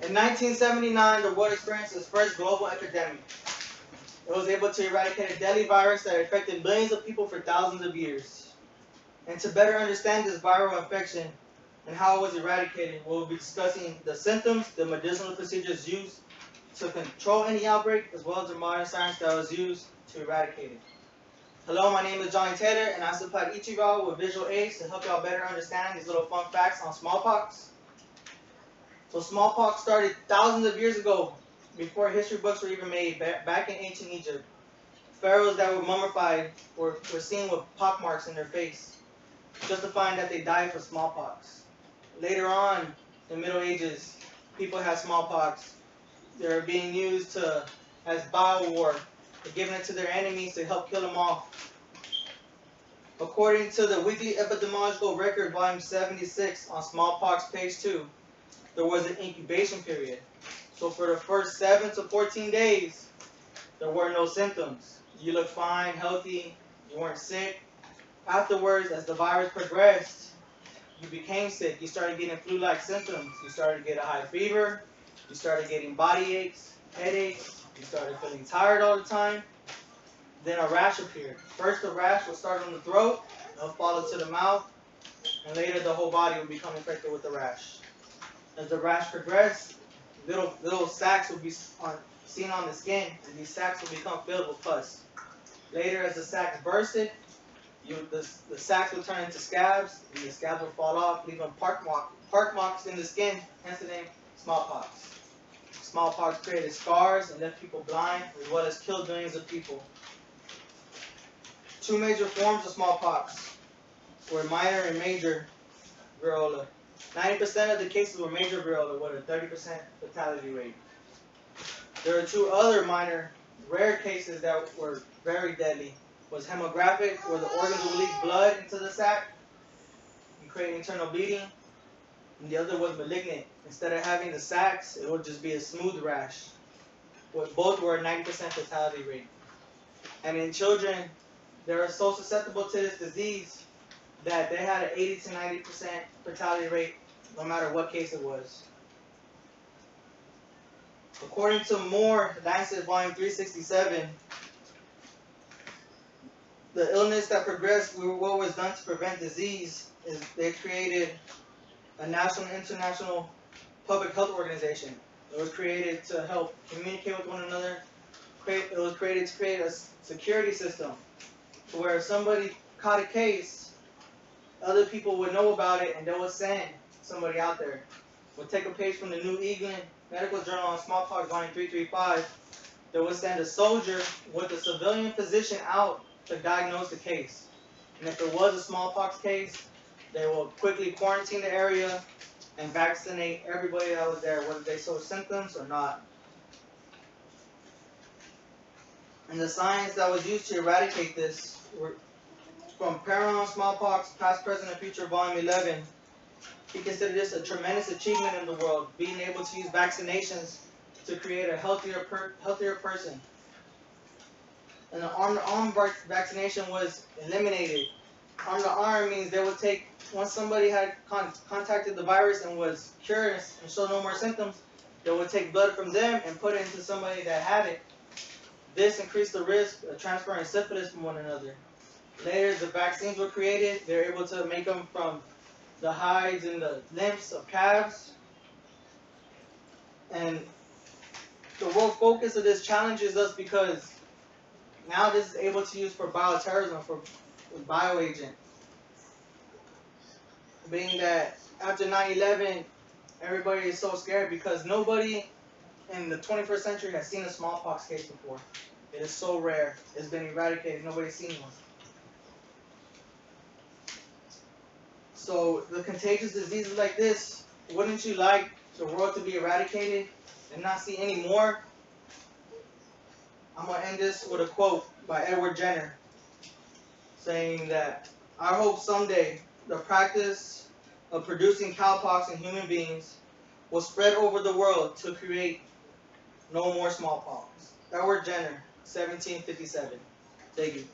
In 1979, the world experienced its first global epidemic. It was able to eradicate a deadly virus that affected millions of people for thousands of years. And to better understand this viral infection and how it was eradicated, we'll be discussing the symptoms, the medicinal procedures used to control any outbreak, as well as the modern science that was used to eradicate it. Hello, my name is Johnny Taylor, and I supplied each of y'all with visual aids to help y'all better understand these little fun facts on smallpox. So smallpox started thousands of years ago, before history books were even made, back in ancient Egypt. Pharaohs that were mummified were seen with pockmarks in their face, justifying that they died for smallpox. Later on, in the Middle Ages, people had smallpox. They were being used as bio-war, giving it to their enemies to help kill them off. According to the Weekly Epidemiological Record, volume 76, on smallpox, page 2, there was an incubation period. So for the first 7 to 14 days, there were no symptoms. You looked fine, healthy, you weren't sick. Afterwards, as the virus progressed, you became sick. You started getting flu-like symptoms. You started to get a high fever. You started getting body aches, headaches. You started feeling tired all the time. Then a rash appeared. First, the rash would start on the throat, it'll follow to the mouth, and later the whole body would become infected with the rash. As the rash progressed, little sacs would be seen on the skin, and these sacs would become filled with pus. Later, as the sacs bursted, the sacs would turn into scabs, and the scabs would fall off, leaving park marks in the skin, hence the name smallpox. Smallpox created scars and left people blind, as well as killed millions of people. Two major forms of smallpox were minor and major variola. 90% of the cases were major variola with a 30% fatality rate. There are two other minor, rare cases that were very deadly. Was hemorrhagic, where the organs would leak blood into the sac and create internal bleeding. And the other was malignant. Instead of having the sacs, it would just be a smooth rash. Both were a 90% fatality rate. And in children, they are so susceptible to this disease that they had an 80 to 90% fatality rate, no matter what case it was. According to Moore, Lancet, volume 367, the illness that progressed, what was done to prevent disease, is they created a national and international public health organization. It was created to help communicate with one another. It was created to create a security system to where if somebody caught a case, other people would know about it and they would send somebody out there. We'll take a page from the New England Medical Journal on Smallpox, volume 335. They would send a soldier with a civilian physician out to diagnose the case. And if it was a smallpox case, they will quickly quarantine the area and vaccinate everybody that was there, whether they showed symptoms or not. And the science that was used to eradicate this were from Perron, Smallpox, Past, Present, and Future, volume 11. He considered this a tremendous achievement in the world, being able to use vaccinations to create a healthier person. And the arm-to-arm vaccination was eliminated. Arm-to-arm means they would take, once somebody had contacted the virus and was cured and showed no more symptoms, they would take blood from them and put it into somebody that had it. This increased the risk of transferring syphilis from one another. Later, the vaccines were created. They were able to make them from the hides and the limbs of calves. And the world focus of this challenges us because now this is able to use for bioterrorism, for bioagent. Being that after 9/11, everybody is so scared because nobody in the 21st century has seen a smallpox case before. It is so rare. It's been eradicated. Nobody's seen one. So the contagious diseases like this, wouldn't you like the world to be eradicated and not see any more? I'm going to end this with a quote by Edward Jenner saying that, "I hope someday the practice of producing cowpox in human beings will spread over the world to create no more smallpox." Edward Jenner, 1757. Thank you.